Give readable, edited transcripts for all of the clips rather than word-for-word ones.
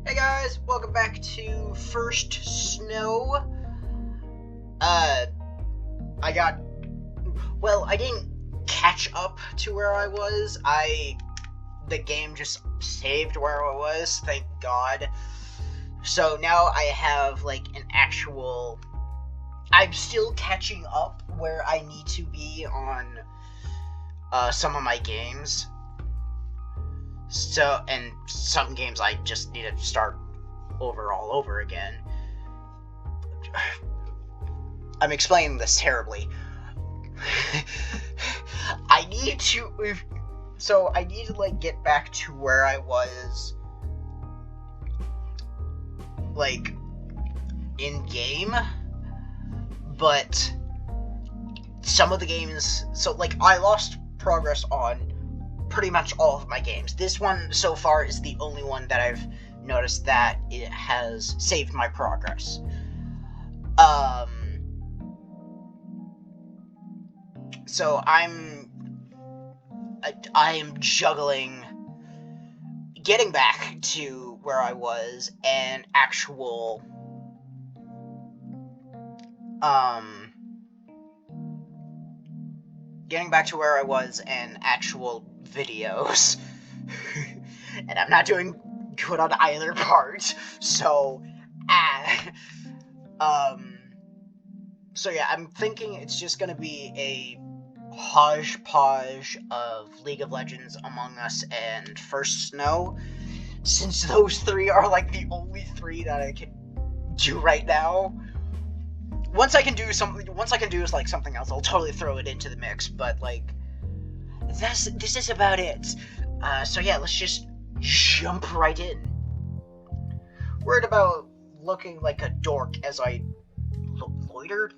Hey guys, welcome back to First Snow. I didn't catch up to where I was. The game just saved where I was, thank God. So now I have, I'm still catching up where I need to be on, some of my games. And some games I just need to start all over again. I'm explaining this terribly. I need to get back to where I was, in game, but some of the games, I lost progress on pretty much all of my games. This one so far is the only one that I've noticed that it has saved my progress. So I am juggling getting back to where I was and actual videos. And I'm not doing good on either part. So yeah, I'm thinking it's just gonna be a hodgepodge of League of Legends, Among Us, and First Snow, since those three are the only three that I can do right now. Once I can do something else, I'll totally throw it into the mix. But this is about it. So yeah, let's just jump right in. Worried about looking like a dork as I loitered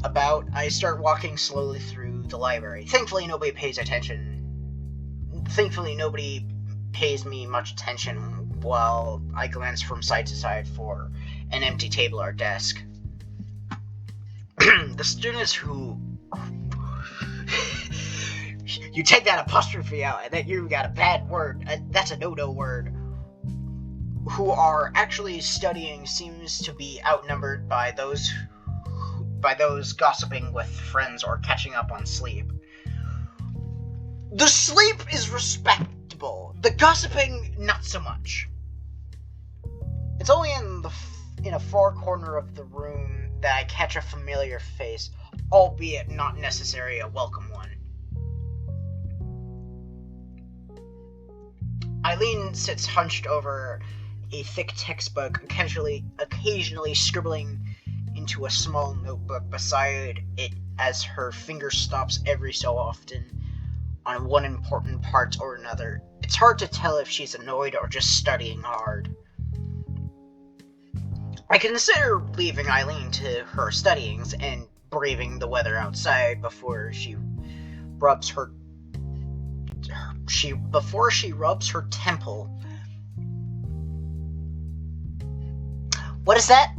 about. I start walking slowly through the library. Thankfully, nobody pays me much attention while I glance from side to side for an empty table or desk. The students who... You take that apostrophe out, and then you got a bad word. That's a no-no word. Who are actually studying seems to be outnumbered by those gossiping with friends or catching up on sleep. The sleep is respectable. The gossiping, not so much. It's only in a far corner of the room that I catch a familiar face, albeit not necessarily a welcome one. Eileen sits hunched over a thick textbook, occasionally scribbling into a small notebook beside it as her finger stops every so often on one important part or another. It's hard to tell if she's annoyed or just studying hard. I consider leaving Eileen to her studyings and braving the weather outside before she rubs her temple. What is that?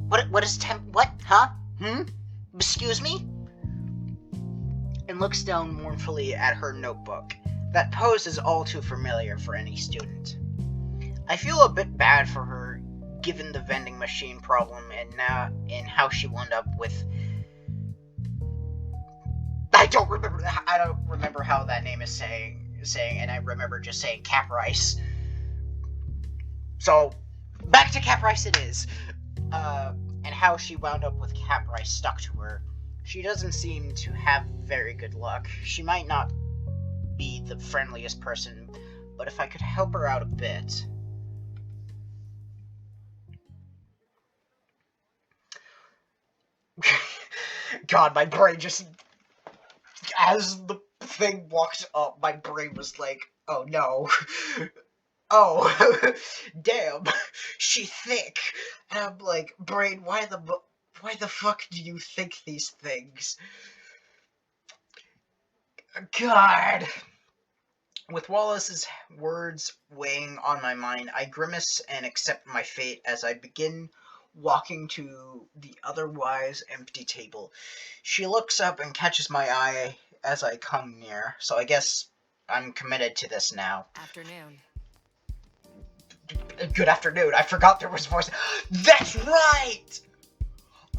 What is what? Huh? Excuse me? And looks down mournfully at her notebook. That pose is all too familiar for any student. I feel a bit bad for her, given the vending machine problem and how she wound up with... I don't remember how that name is saying, and I remember just saying Cap Rice. So, back to Cap Rice it is. And how she wound up with Cap Rice stuck to her. She doesn't seem to have very good luck. She might not be the friendliest person, but if I could help her out a bit... God, my brain just... As the thing walked up, my brain was like, oh no. Oh, damn, she's thick. And I'm like, brain, why the fuck do you think these things? God. With Wallace's words weighing on my mind, I grimace and accept my fate as I begin walking to the otherwise empty table. She looks up and catches my eye as I come near, so I guess I'm committed to this now. Afternoon. Good afternoon. I forgot there was voice. That's right!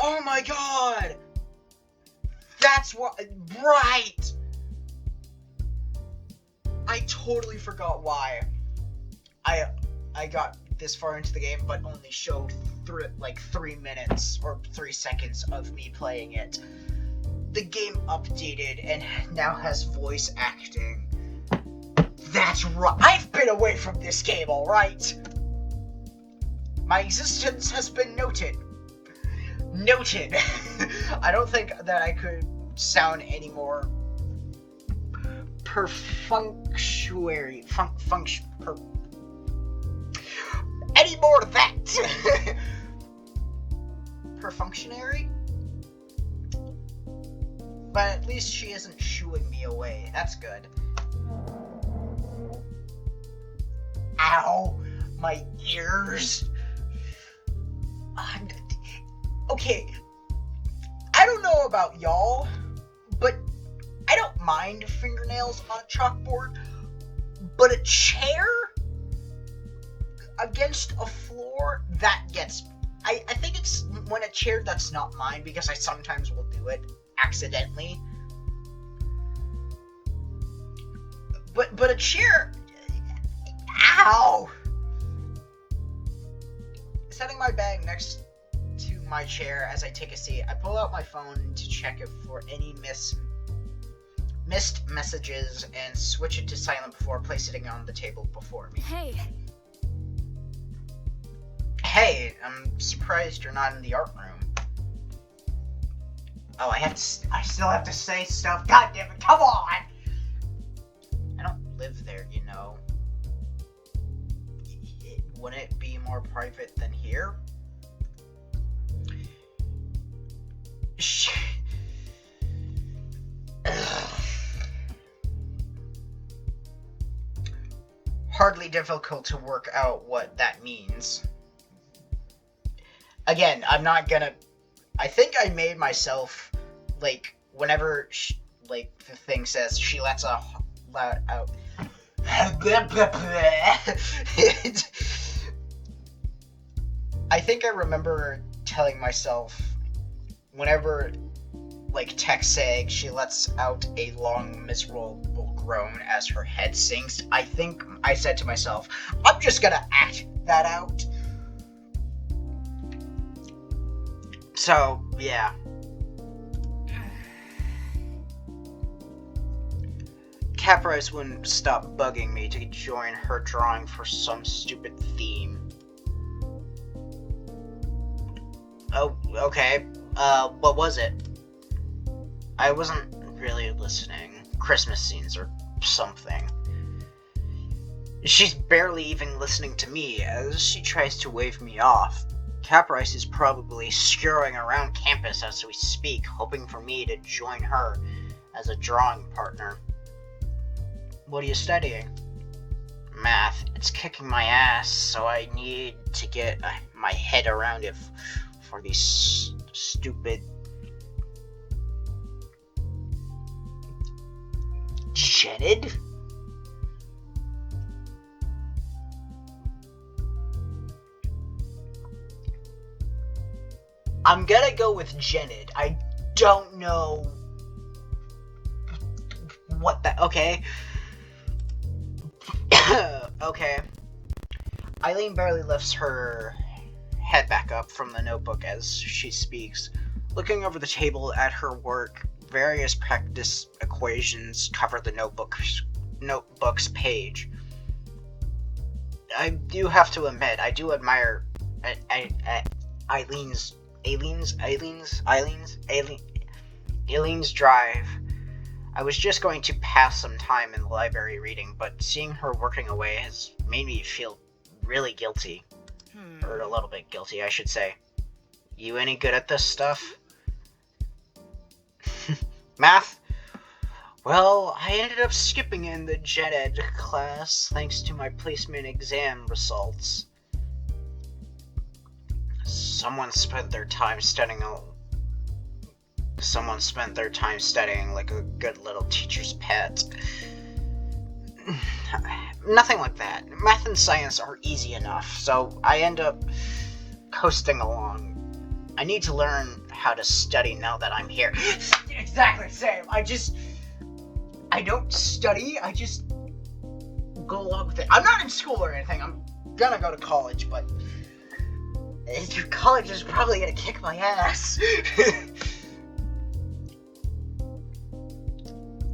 Oh my god! That's what. Right! I totally forgot why I got this far into the game, but only showed 3 minutes or 3 seconds of me playing it. The game updated and now has voice acting. That's right. I've been away from this game, alright? My existence has been noted. Noted. I don't think that I could sound any more any more of that. Perfunctionary? But at least she isn't shooing me away. That's good. Ow! My ears! Okay, I don't know about y'all, but I don't mind fingernails on a chalkboard, but a chair against a floor, that gets... I think it's when a chair that's not mine, because I sometimes will do it accidentally. But a chair... Ow! Setting my bag next to my chair as I take a seat, I pull out my phone to check it for any missed messages and switch it to silent before placing it on the table before me. Hey, I'm surprised you're not in the art room. Oh, I still have to say stuff. God damn it, come on! I don't live there, you know. Wouldn't it be more private than here? Hardly difficult to work out what that means. Again, I'm not gonna... I think I made myself, like, whenever, the thing says she lets out... I think I remember telling myself, whenever, text saying she lets out a long, miserable groan as her head sinks, I think I said to myself, I'm just gonna act that out. So, yeah. Caprice wouldn't stop bugging me to join her drawing for some stupid theme. Oh, okay. What was it? I wasn't really listening. Christmas scenes or something. She's barely even listening to me as she tries to wave me off. Caprice is probably scurrying around campus as we speak, hoping for me to join her as a drawing partner. What are you studying? Math. It's kicking my ass, so I need to get my head around it for these stupid... Jetted? I'm gonna go with Jenid. I don't know what that... Okay. Okay. Eileen barely lifts her head back up from the notebook as she speaks. Looking over the table at her work, various practice equations cover the notebook's page. I do have to admit, I do admire Eileen's drive. I was just going to pass some time in the library reading, but seeing her working away has made me feel really guilty. Or a little bit guilty, I should say. You any good at this stuff? Math? Well, I ended up skipping in the gen ed class thanks to my placement exam results. Someone spent their time studying like a good little teacher's pet. Nothing like that. Math and science are easy enough, so I end up coasting along. I need to learn how to study now that I'm here. Exactly, same. I don't study, I just go along with it. I'm not in school or anything, I'm gonna go to college, but college is probably gonna kick my ass.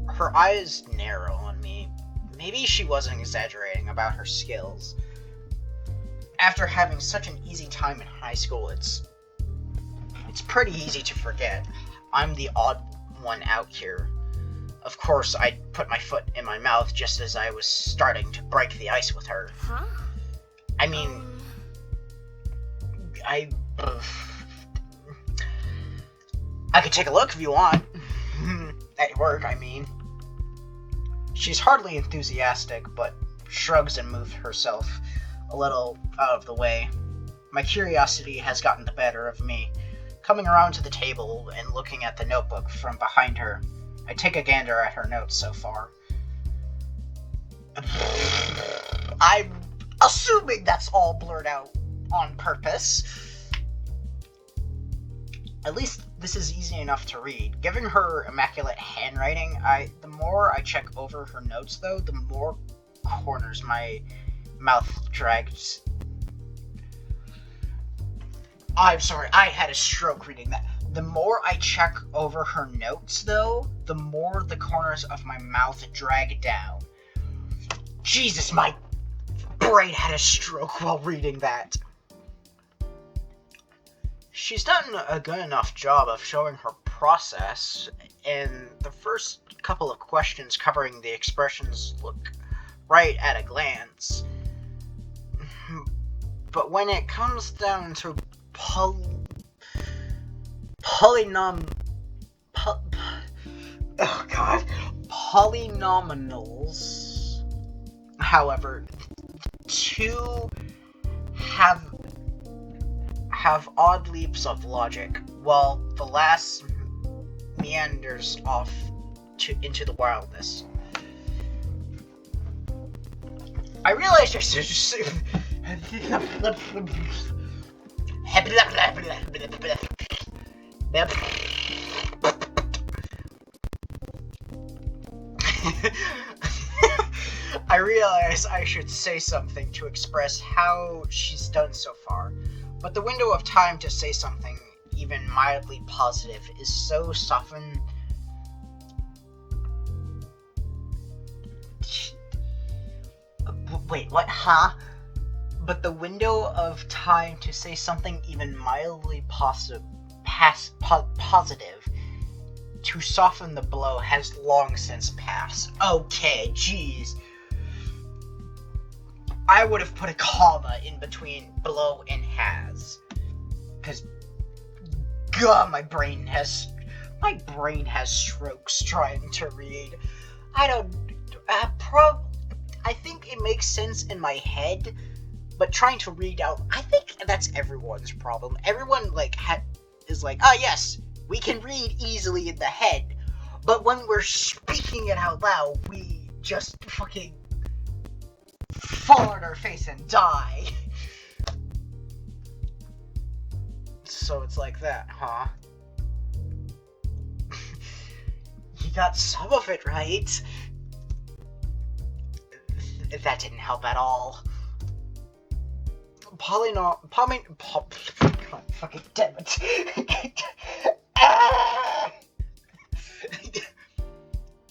Her eyes narrow on me. Maybe she wasn't exaggerating about her skills. After having such an easy time in high school, it's pretty easy to forget. I'm the odd one out here. Of course, I put my foot in my mouth just as I was starting to break the ice with her. Huh? I mean, I could take a look if you want. At work, I mean. She's hardly enthusiastic, but shrugs and moves herself a little out of the way. My curiosity has gotten the better of me. Coming around to the table and looking at the notebook from behind her, I take a gander at her notes so far. I'm assuming that's all blurred out on purpose. At least this is easy enough to read. Given her immaculate handwriting, the more I check over her notes, though, the more corners my mouth drags. I'm sorry, I had a stroke reading that. The more I check over her notes, though, the more the corners of my mouth drag down. Jesus, my brain had a stroke while reading that. She's done a good enough job of showing her process, and the first couple of questions covering the expressions look right at a glance. But when it comes down to polynomials, however, two have odd leaps of logic, while the last meanders off into the wildness. I realize there's I realize I should say something to express how she's done so far, but the window of time to say something even mildly positive is so softened. Wait, what? Huh? But the window of time to say something even mildly positive to soften the blow has long since passed. Okay, jeez. I would have put a comma in between blow and has. Because, God, my brain has strokes trying to read. I think it makes sense in my head, but trying to read out, I think that's everyone's problem. Everyone, is like, oh yes, we can read easily in the head, but when we're speaking it out loud, we just fucking fall on our face and die. So it's like that, huh? You got some of it right. That didn't help at all. Fucking damn it.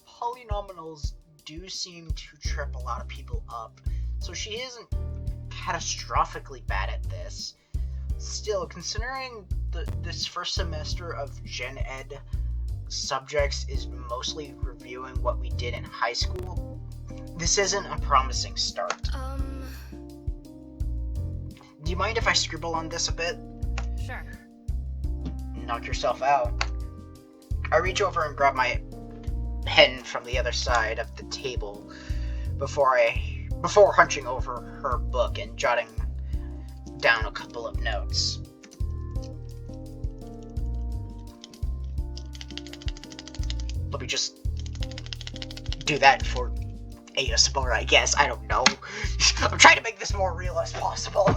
Polynomials do seem to trip a lot of people up, so she isn't catastrophically bad at this. Still, considering this first semester of Gen Ed subjects is mostly reviewing what we did in high school, this isn't a promising start. Do you mind if I scribble on this a bit? Sure. Knock yourself out. I reach over and grab my pen from the other side of the table before hunching over her book and jotting down a couple of notes. Let me just do that for ASMR, I guess. I don't know. I'm trying to make this more real as possible.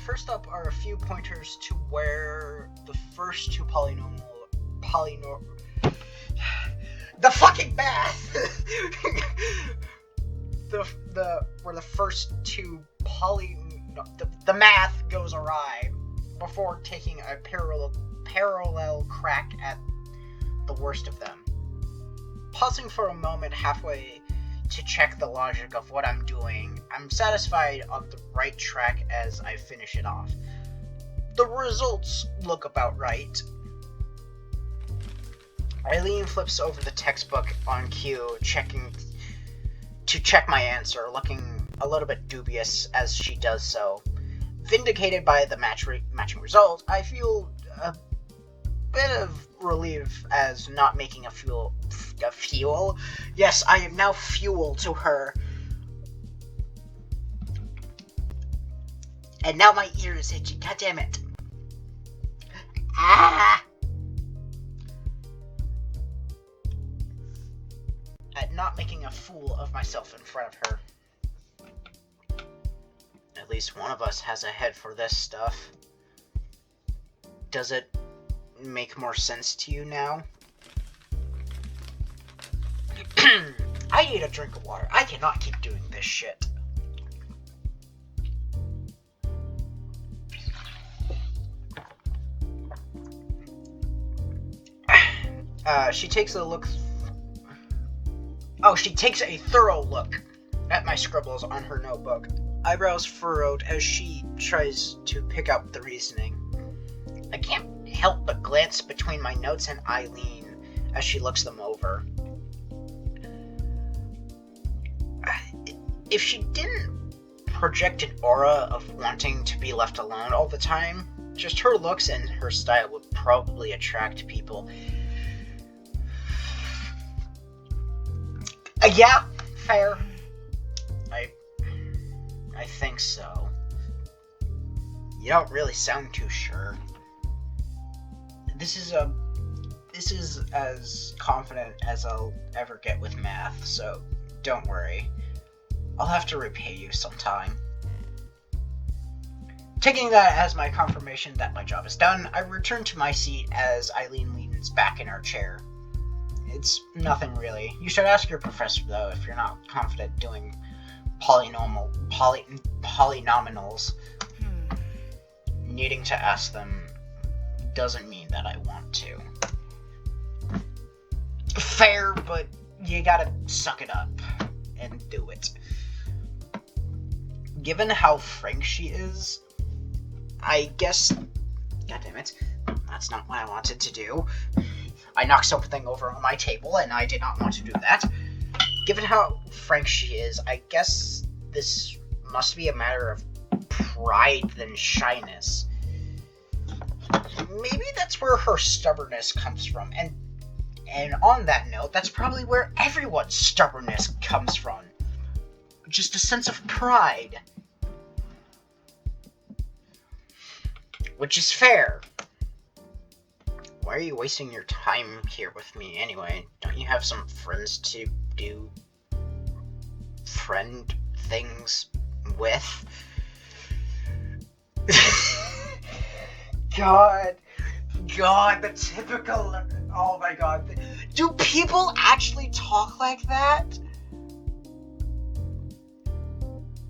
First up are a few pointers to where the first two the fucking math! where the first two the math goes awry before taking a parallel crack at the worst of them. Pausing for a moment halfway to check the logic of what I'm doing, I'm satisfied on the right track as I finish it off. The results look about right. Eileen flips over the textbook on cue, to check my answer, looking a little bit dubious as she does so. Vindicated by the matching result, I feel a bit of relief as not making a fuel. Yes, I am now fuel to her. And now my ear is itchy. God damn it. Ah! At not making a fool of myself in front of her. At least one of us has a head for this stuff. Does it make more sense to you now? I need a drink of water. I cannot keep doing this shit. She takes a look. She takes a thorough look at my scribbles on her notebook. Eyebrows furrowed as she tries to pick up the reasoning. I can't help but glance between my notes and Eileen as she looks them over. If she didn't project an aura of wanting to be left alone all the time, just her looks and her style would probably attract people. Yeah, fair. I think so. You don't really sound too sure. This is as confident as I'll ever get with math, so don't worry. I'll have to repay you sometime. Taking that as my confirmation that my job is done, I return to my seat as Eileen leans back in her chair. It's nothing really. You should ask your professor, though, if you're not confident doing polynomials. Needing to ask them doesn't mean that I want to. Fair, but you gotta suck it up and do it. Given how frank she is, I guess... God damn it. That's not what I wanted to do. I knocked something over on my table, and I did not want to do that. Given how frank she is, I guess this must be a matter of pride than shyness. Maybe that's where her stubbornness comes from, and on that note, that's probably where everyone's stubbornness comes from. Just a sense of pride. Which is fair. Why are you wasting your time here with me anyway? Don't you have some friends to do friend things with? God, the typical... Oh my god. Do people actually talk like that?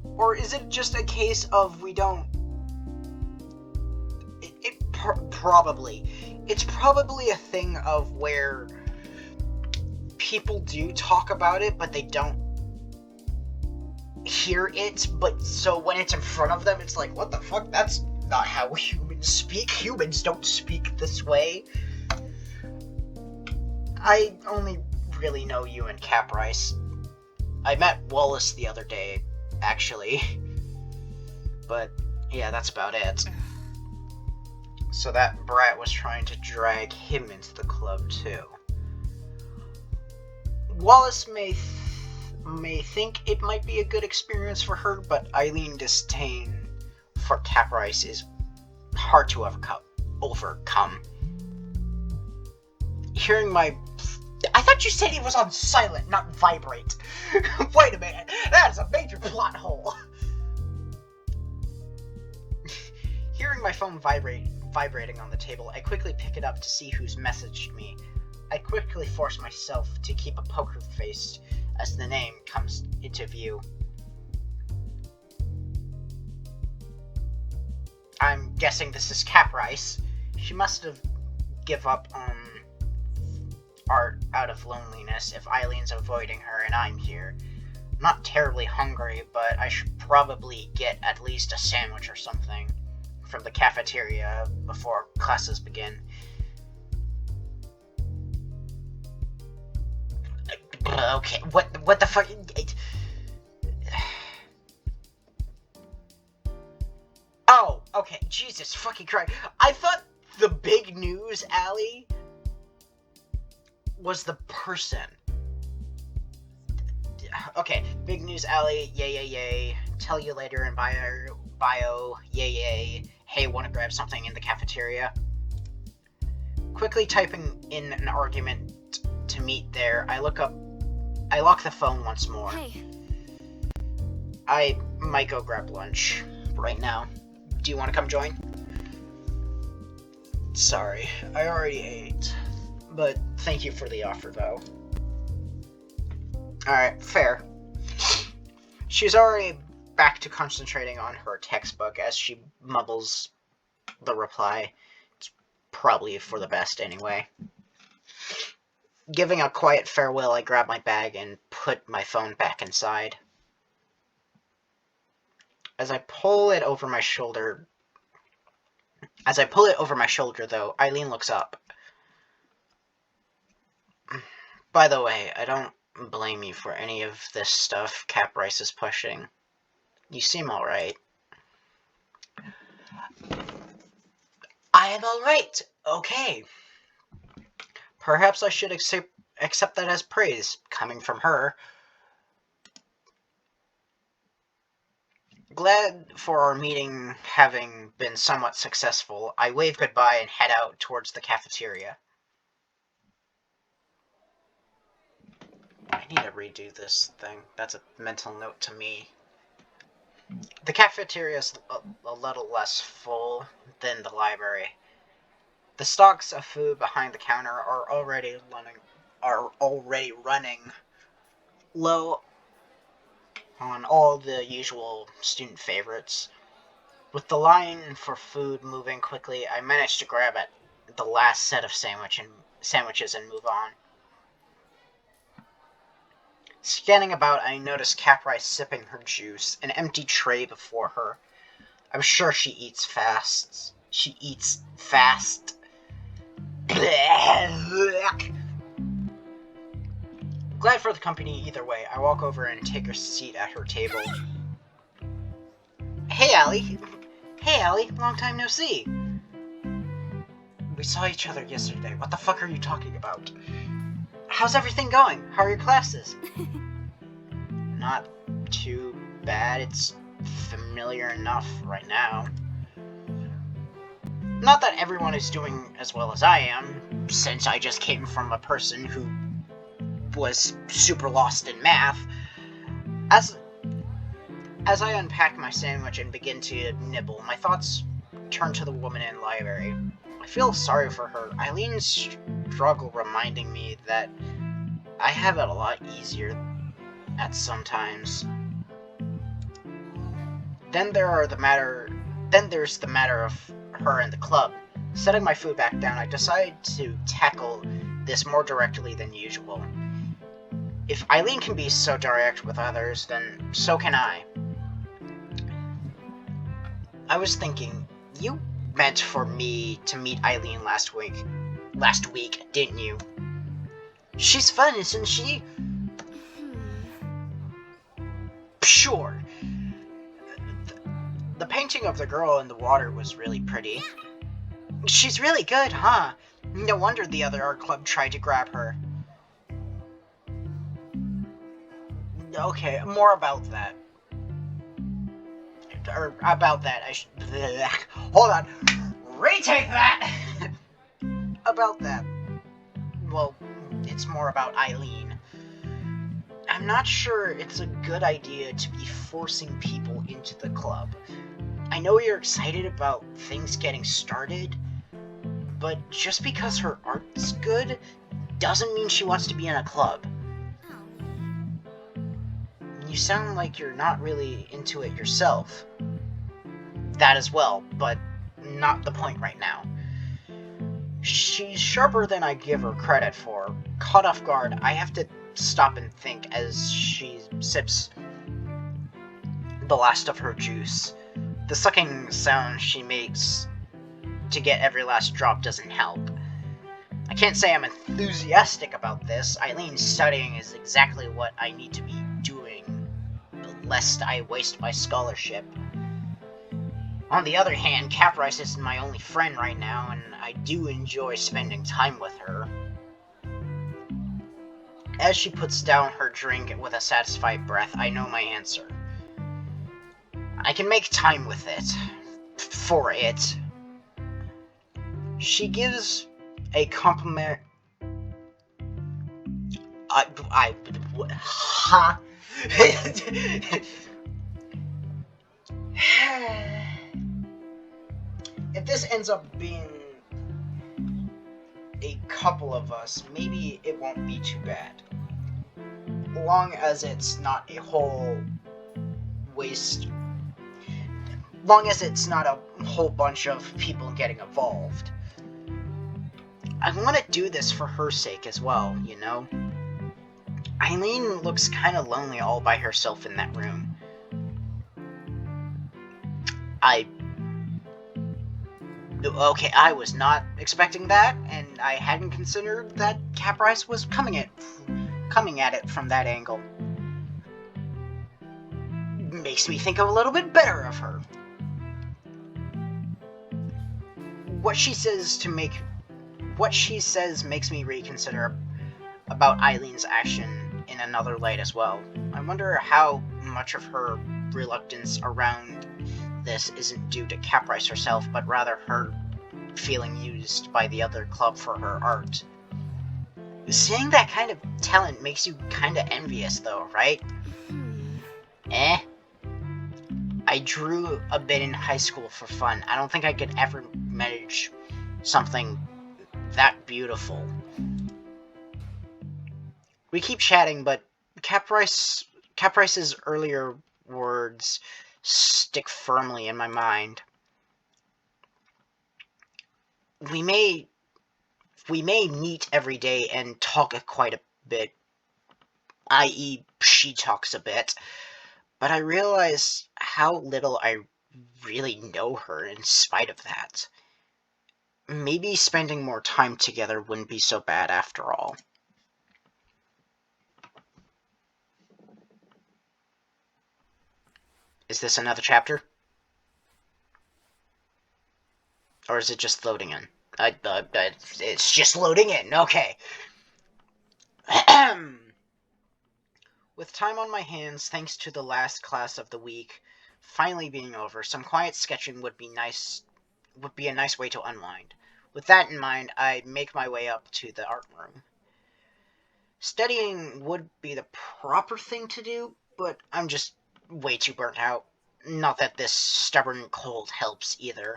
Or is it just a case of we don't... Probably. It's probably a thing of where people do talk about it, but they don't hear it, but so when it's in front of them, it's like, what the fuck? That's not how humans speak. Humans don't speak this way. I only really know you and Caprice. I met Wallace the other day, actually. But, yeah, that's about it. So that brat was trying to drag him into the club, too. Wallace may think it might be a good experience for her, but Eileen's disdain for Caprice is hard to overcome. Hearing my... I thought you said he was on silent, not vibrate. Wait a minute, that's a major plot hole. Hearing my phone vibrating on the table, I quickly pick it up to see who's messaged me. I quickly force myself to keep a poker face as the name comes into view. I'm guessing this is Caprice. She must have give up on art out of loneliness if Eileen's avoiding her and I'm here. I'm not terribly hungry, but I should probably get at least a sandwich or something from the cafeteria before classes begin. Okay, what the fuck? Oh, okay, Jesus fucking Christ. I thought the big news, Allie, was the person. Okay, big news, Allie, yay. Tell you later in bio, yay. Hey, wanna grab something in the cafeteria? Quickly typing in an argument to meet there, I lock the phone once more. Hey. I might go grab lunch right now. Do you want to come join? Sorry, I already ate. But thank you for the offer, though. Alright, fair. She's already back to concentrating on her textbook as she mumbles the reply. It's probably for the best anyway. Giving a quiet farewell, I grab my bag and put my phone back inside. As I pull it over my shoulder, though, Eileen looks up. By the way, I don't blame you for any of this stuff Caprice is pushing. You seem alright. I am alright, okay. Perhaps I should accept that as praise, coming from her. Glad for our meeting having been somewhat successful, I wave goodbye and head out towards the cafeteria. I need to redo this thing. That's a mental note to me. The cafeteria is a little less full than the library. The stocks of food behind the counter are already running low on all the usual student favorites. With the line for food moving quickly, I managed to grab at the last set of sandwiches and move on. Scanning about, I noticed Caprice sipping her juice, an empty tray before her. I'm sure she eats fast. Glad for the company either way, I walk over and take a seat at her table. Hey, Allie, long time no see. We saw each other yesterday. What the fuck are you talking about? How's everything going? How are your classes? Not too bad. It's familiar enough right now. Not that everyone is doing as well as I am, since I just came from a person who was super lost in math. As I unpack my sandwich and begin to nibble, my thoughts turn to the woman in the library. I feel sorry for her. Eileen's struggle reminding me that I have it a lot easier at sometimes. Then there's the matter of her and the club. Setting my food back down, I decide to tackle this more directly than usual. If Eileen can be so direct with others, then so can I. I was thinking, you meant for me to meet Eileen last week, didn't you? She's fun, isn't she? Sure. The painting of the girl in the water was really pretty. She's really good, huh? No wonder the other art club tried to grab her. Okay, more about that. Hold on. Retake that! About that. it's more about Eileen. I'm not sure it's a good idea to be forcing people into the club. I know you're excited about things getting started, but just because her art's good doesn't mean she wants to be in a club. You sound like you're not really into it yourself. That as well, but not the point right now. She's sharper than I give her credit for. Caught off guard, I have to stop and think as she sips the last of her juice. The sucking sound she makes to get every last drop doesn't help. I can't say I'm enthusiastic about this. Eileen's studying is exactly what I need to be doing, lest I waste my scholarship. On the other hand, Caprice isn't my only friend right now, and I do enjoy spending time with her. As she puts down her drink with a satisfied breath, I know my answer. I can make time with it. For it. She gives a compliment. Ha! If this ends up being a couple of us, maybe it won't be too bad. Long as it's not a whole waste. Long as it's not a whole bunch of people getting involved. I want to do this for her sake as well, you know? Eileen looks kind of lonely all by herself in that room. Okay, I was not expecting that, and I hadn't considered that Caprice was coming at it from that angle. Makes me think a little bit better of her. What she says makes me reconsider about Eileen's action in another light as well. I wonder how much of her reluctance around this isn't due to Caprice herself, but rather her feeling used by the other club for her art. Seeing that kind of talent makes you kinda envious though, right? I drew a bit in high school for fun. I don't think I could ever manage something that beautiful. We keep chatting, but Caprice's earlier words stick firmly in my mind. We may meet every day and talk quite a bit, i.e. she talks a bit, but I realize how little I really know her in spite of that. Maybe spending more time together wouldn't be so bad after all. Is this another chapter? Or is it just loading in? It's just loading in, okay. With time on my hands, thanks to the last class of the week finally being over, some quiet sketching would be a nice way to unwind. With that in mind, I make my way up to the art room. Studying would be the proper thing to do, but I'm just way too burnt out. Not that this stubborn cold helps either.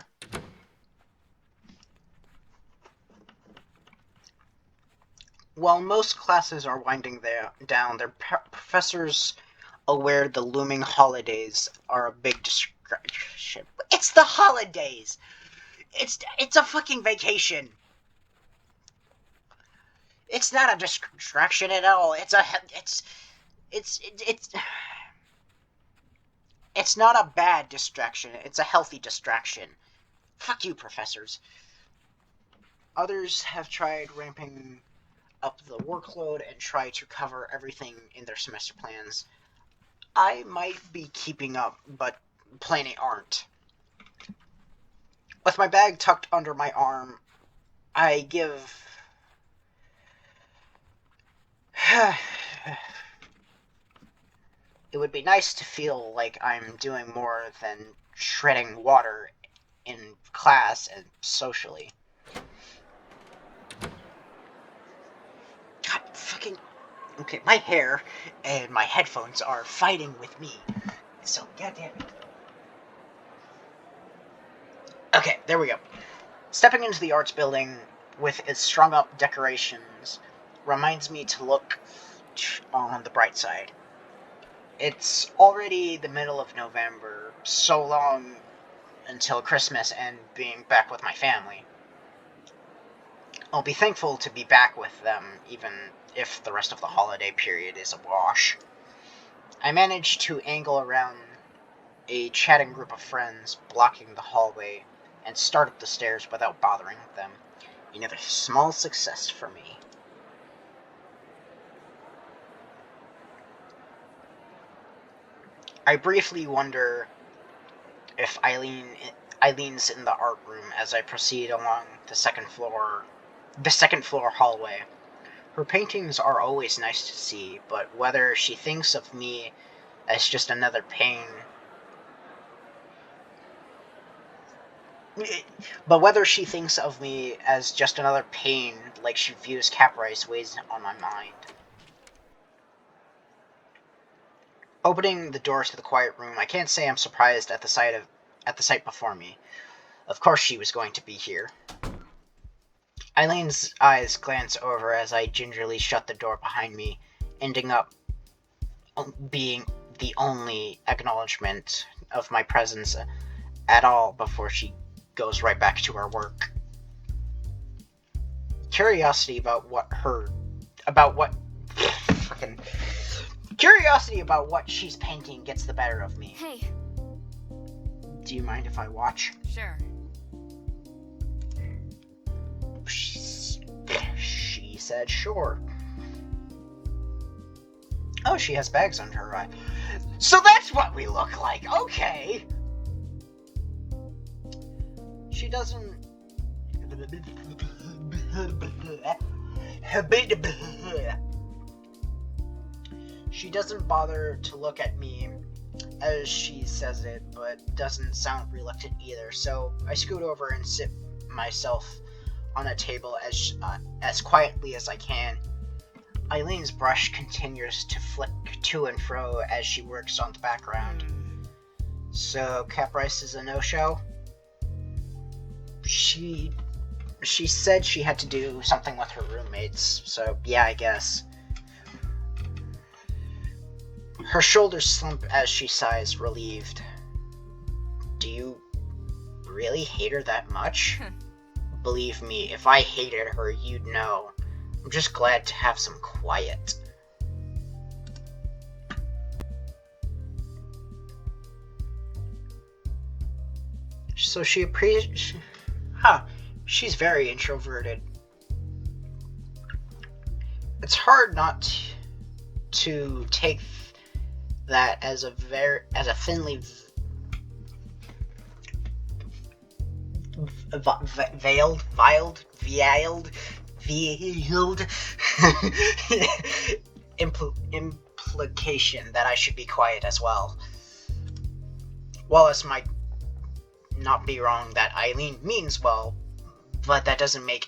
While most classes are winding down, their professors aware the looming holidays are a big distraction. It's the holidays! It's a fucking vacation! It's not a distraction at all. It's not a bad distraction. It's a healthy distraction. Fuck you, professors. Others have tried ramping up the workload and try to cover everything in their semester plans. I might be keeping up, but plain aren't. With my bag tucked under my arm, I give... It would be nice to feel like I'm doing more than treading water in class and socially. God fucking... Okay, my hair and my headphones are fighting with me. So, goddamn it. Okay, there we go. Stepping into the arts building with its strung up decorations reminds me to look on the bright side. It's already the middle of November, so long until Christmas and being back with my family. I'll be thankful to be back with them, even if the rest of the holiday period is a wash. I managed to angle around a chatting group of friends blocking the hallway and start up the stairs without bothering them. Another small success for me. I briefly wonder if Eileen's in the art room as I proceed along the second floor hallway. Her paintings are always nice to see, but whether she thinks of me as just another pain like she views Caprice, weighs on my mind. Opening the door to the quiet room, I can't say I'm surprised at the sight before me. Of course she was going to be here. Eileen's eyes glance over as I gingerly shut the door behind me, ending up being the only acknowledgement of my presence at all before she goes right back to her work. Curiosity about what she's painting gets the better of me. Hey. Do you mind if I watch? Sure. She said sure. Oh, she has bags under her eye. So that's what we look like, okay. She doesn't... She doesn't bother to look at me as she says it, but doesn't sound reluctant either, so I scoot over and sit myself on a table as quietly as I can. Eileen's brush continues to flick to and fro as she works on the background. So Caprice is a no-show? She said she had to do something with her roommates, so yeah, I guess. Her shoulders slump as she sighs, relieved. Do you really hate her that much? Believe me, if I hated her, you'd know. I'm just glad to have some quiet. So she appreciates... she's very introverted. It's hard not to take that as a thinly veiled implication that I should be quiet as well. Wallace might not be wrong that Eileen means well, but that doesn't make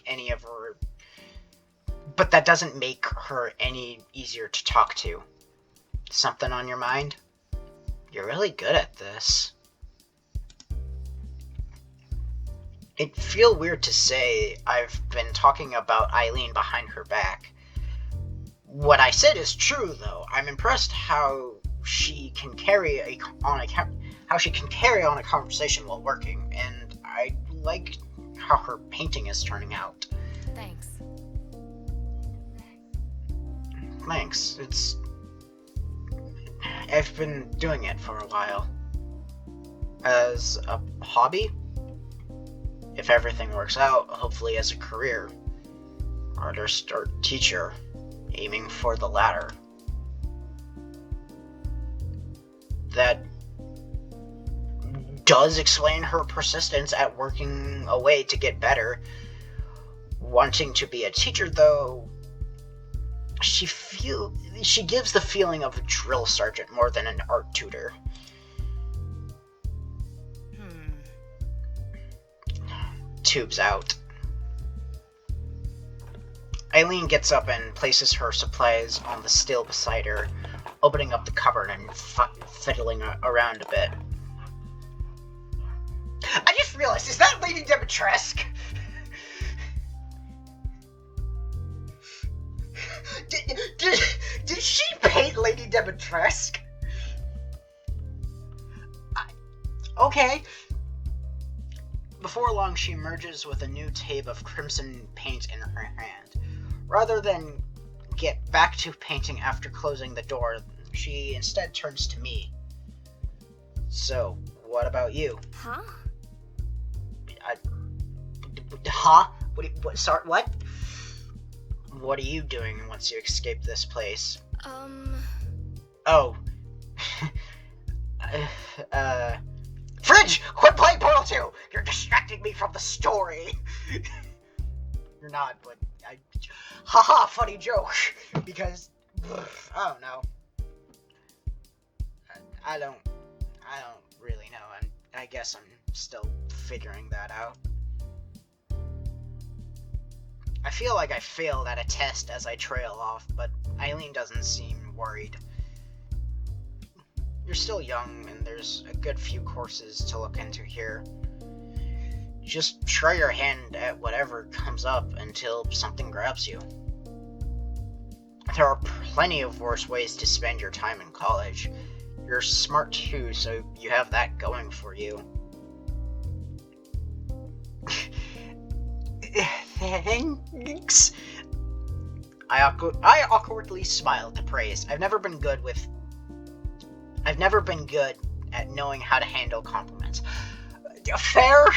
her any easier to talk to. Something on your mind? You're really good at this. It'd feel weird to say I've been talking about Eileen behind her back. What I said is true, though. I'm impressed how she can carry on a conversation while working, and I like how her painting is turning out. Thanks. I've been doing it for a while. As a hobby? If everything works out, hopefully as a career. Artist or teacher, aiming for the latter. That does explain her persistence at working away to get better. Wanting to be a teacher, though, she gives the feeling of a drill sergeant more than an art tutor. Tubes out. Eileen gets up and places her supplies on the still beside her, opening up the cupboard and fiddling around a bit. I just realized, is that Lady Dimitrescu? Did she paint Lady Dimitrescu? Okay. Before long, she emerges with a new tube of crimson paint in her hand. Rather than get back to painting after closing the door, she instead turns to me. So, what about you? Huh? Huh? What? Sorry, what? What are you doing once you escape this place? Oh. Fridge! Quit playing Portal 2! You're distracting me from the story! You're not, but haha, funny joke! Because, I don't know. I don't really know. I guess I'm still figuring that out. I feel like I failed at a test as I trail off, but Eileen doesn't seem worried. You're still young, and there's a good few courses to look into here. Just try your hand at whatever comes up until something grabs you. There are plenty of worse ways to spend your time in college. You're smart too, so you have that going for you. Thanks. I awkwardly smiled to praise. I've never been good at knowing how to handle compliments. Fair.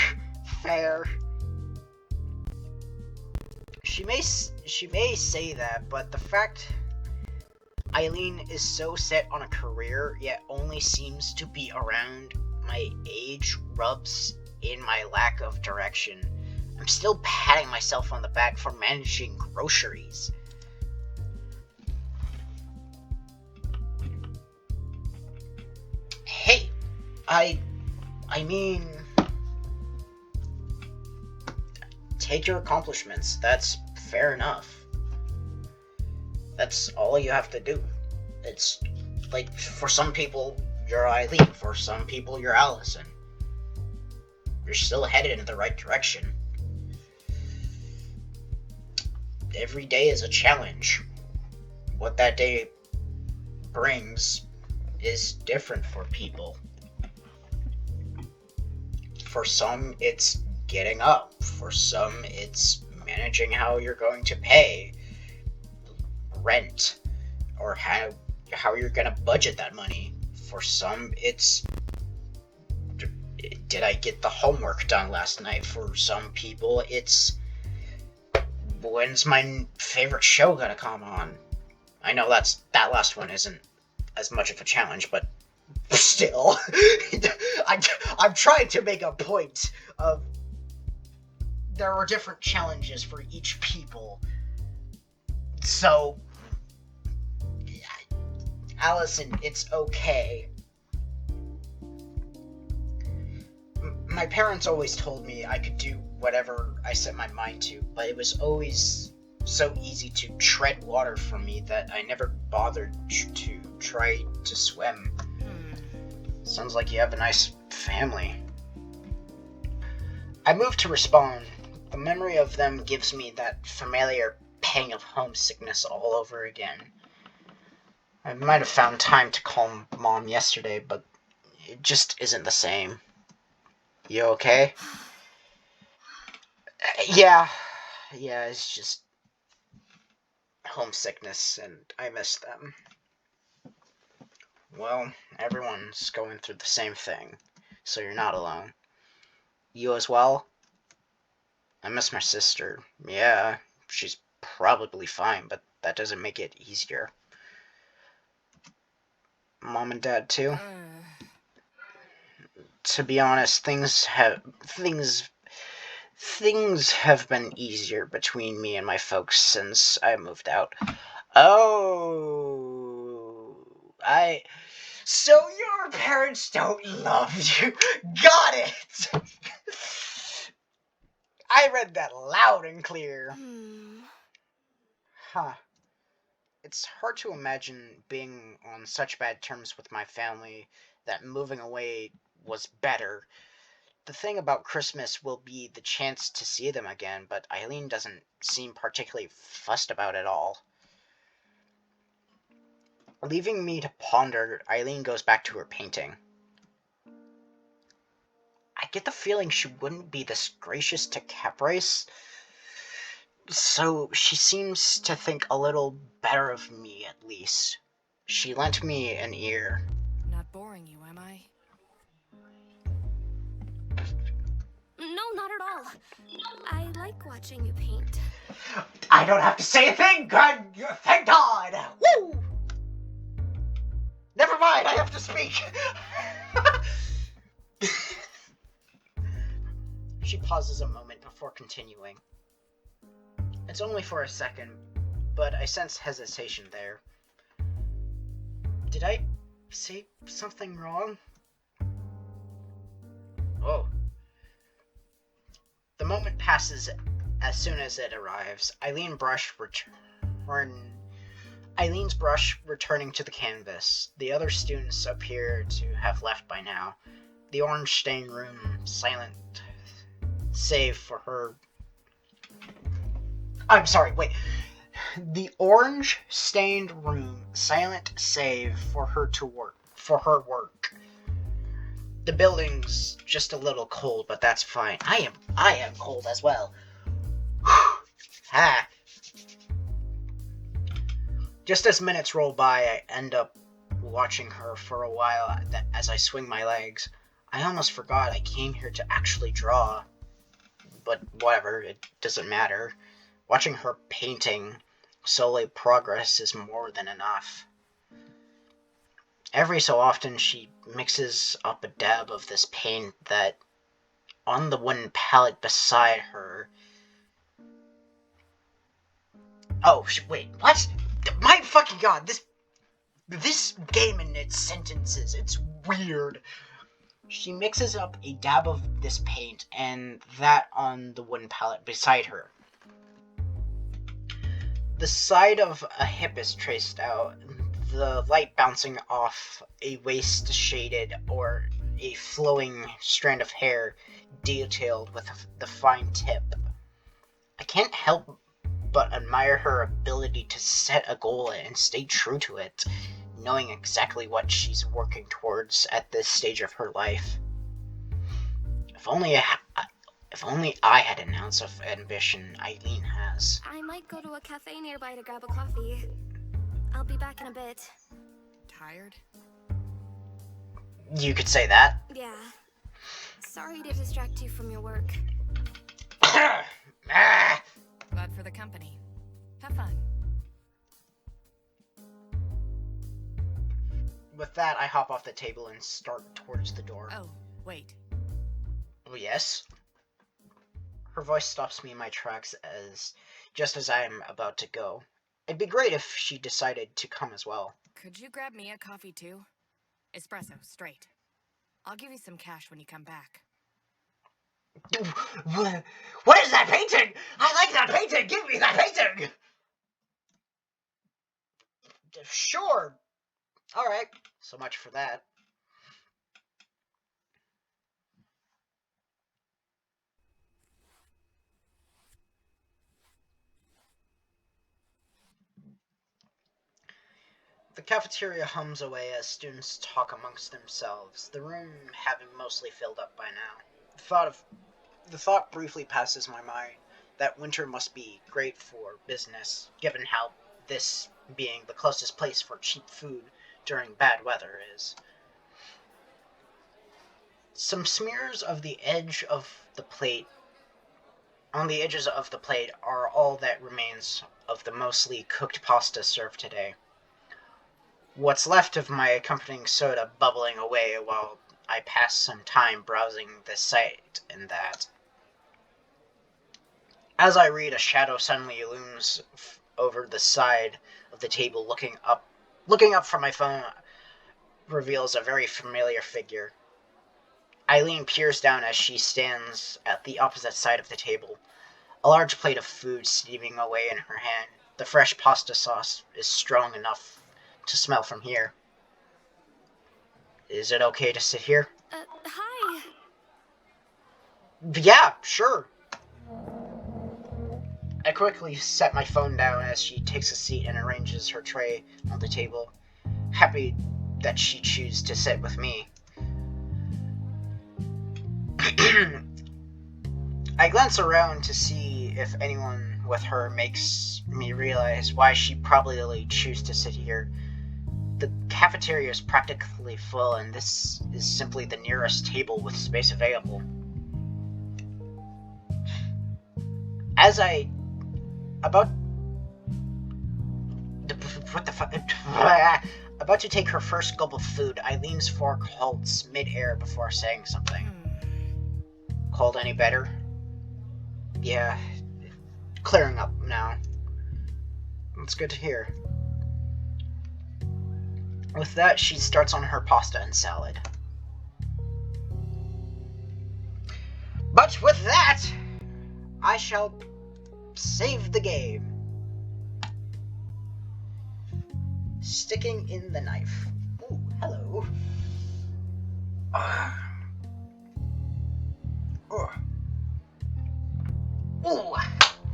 She may say that, but the fact Eileen is so set on a career, yet only seems to be around my age, rubs in my lack of direction. I'm still patting myself on the back for managing groceries. Hey, I mean, take your accomplishments. That's fair enough. That's all you have to do. It's like, for some people, you're Eileen. For some people, you're Allison. You're still headed in the right direction. Every day is a challenge. What that day brings is different for people. For some, it's getting up. For some, it's managing how you're going to pay rent, or how you're going to budget that money. For some, it's, did I get the homework done last night? For some people, it's, when's my favorite show gonna come on? I know that last one isn't as much of a challenge, but still, I'm trying to make a point of there are different challenges for each people. So, Allison, it's okay. My parents always told me I could do whatever I set my mind to, but it was always so easy to tread water for me that I never bothered to try to swim. Sounds like you have a nice family. I moved to respond. The memory of them gives me that familiar pang of homesickness all over again. I might have found time to call Mom yesterday, but it just isn't the same. You okay? Yeah, it's just homesickness, and I miss them. Well, everyone's going through the same thing, so you're not alone. You as well? I miss my sister. Yeah, she's probably fine, but that doesn't make it easier. Mom and Dad too? To be honest, things have been easier between me and my folks since I moved out. Oh, so your parents don't love you. Got it. I read that loud and clear. Huh. It's hard to imagine being on such bad terms with my family that moving away was better. The thing about Christmas will be the chance to see them again, but Eileen doesn't seem particularly fussed about it all. Leaving me to ponder, Eileen goes back to her painting. I get the feeling she wouldn't be this gracious to Caprice, so she seems to think a little better of me, at least. She lent me an ear. Not boring you, am I? No, not at all. I like watching you paint. I don't have to say a thing! God, thank God! Woo! Never mind, I have to speak! She pauses a moment before continuing. It's only for a second, but I sense hesitation there. Did I say something wrong? Oh. The moment passes as soon as it arrives. Eileen's brush returning to the canvas. The other students appear to have left by now. The orange-stained room silent, save for her... I'm sorry, wait. The orange-stained room silent, save for her work. The building's just a little cold, but that's fine. I am cold as well. Ha! Just as minutes roll by, I end up watching her for a while as I swing my legs. I almost forgot I came here to actually draw. But whatever, it doesn't matter. Watching her painting slowly progress is more than enough. Every so often she mixes up a dab of this paint that on the wooden palette beside her. Oh, wait, what? My fucking god, this game and its sentences, it's weird. She mixes up a dab of this paint and that on the wooden palette beside her. The side of a hip is traced out, the light bouncing off a waist shaded or a flowing strand of hair detailed with the fine tip. I can't help but admire her ability to set a goal and stay true to it, knowing exactly what she's working towards at this stage of her life. If only I had an ounce of ambition Eileen has. I might go to a cafe nearby to grab a coffee. I'll be back in a bit. Tired? You could say that. Yeah. Sorry to distract you from your work. Glad for the company. Have fun. With that, I hop off the table and start towards the door. Oh, wait. Oh, yes? Her voice stops me in my tracks just as I am about to go. It'd be great if she decided to come as well. Could you grab me a coffee too? Espresso, straight. I'll give you some cash when you come back. What is that painting? I like that painting! Give me that painting! Sure. Alright. So much for that. The cafeteria hums away as students talk amongst themselves, the room having mostly filled up by now. The thought briefly passes my mind that winter must be great for business, given how this being the closest place for cheap food during bad weather is. Some smears of the edge of the plate on the edges of the plate are all that remains of the mostly cooked pasta served today. What's left of my accompanying soda bubbling away while I pass some time browsing this site and that. As I read, a shadow suddenly looms over the side of the table. Looking up from my phone reveals a very familiar figure. Eileen peers down as she stands at the opposite side of the table, a large plate of food steaming away in her hand. The fresh pasta sauce is strong enough to smell from here. Is it okay to sit here? Hi. Yeah, sure. I quickly set my phone down as she takes a seat and arranges her tray on the table, happy that she chooses to sit with me. I glance around to see if anyone with her makes me realize why she probably chooses to sit here. The cafeteria is practically full, and this is simply the nearest table with space available. As I about about to take her first gulp of food, Eileen's fork halts mid-air before saying something. Cold any better? Yeah, clearing up now. That's good to hear. With that, she starts on her pasta and salad. But with that, I shall save the game. Sticking in the knife. Ooh, hello. Ooh,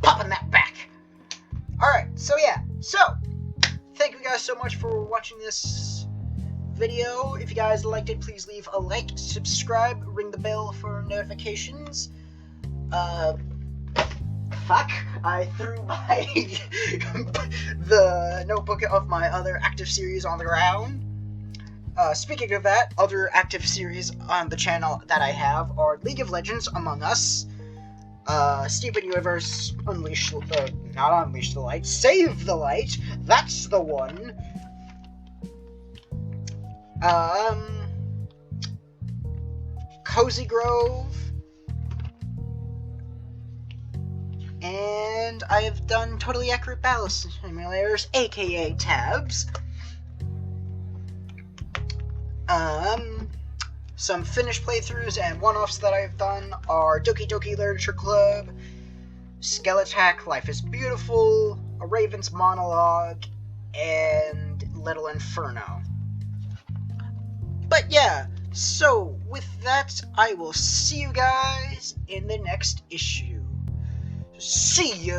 popping that back. Alright, so yeah. So, thank you guys so much for watching this video. If you guys liked it, please leave a like, subscribe, ring the bell for notifications. Fuck, I threw the notebook of my other active series on the ground. Speaking of that, other active series on the channel that I have are League of Legends, Among Us, Steven Universe, not Unleash the Light, Save the Light, that's the one. Cozy Grove, and I have done Totally Accurate Battle Simulators, aka Tabs. Some finished playthroughs and one-offs that I've done are Doki Doki Literature Club, Skeletak, Life is Beautiful, A Raven's Monologue, and Little Inferno. But yeah, so with that, I will see you guys in the next issue. See ya!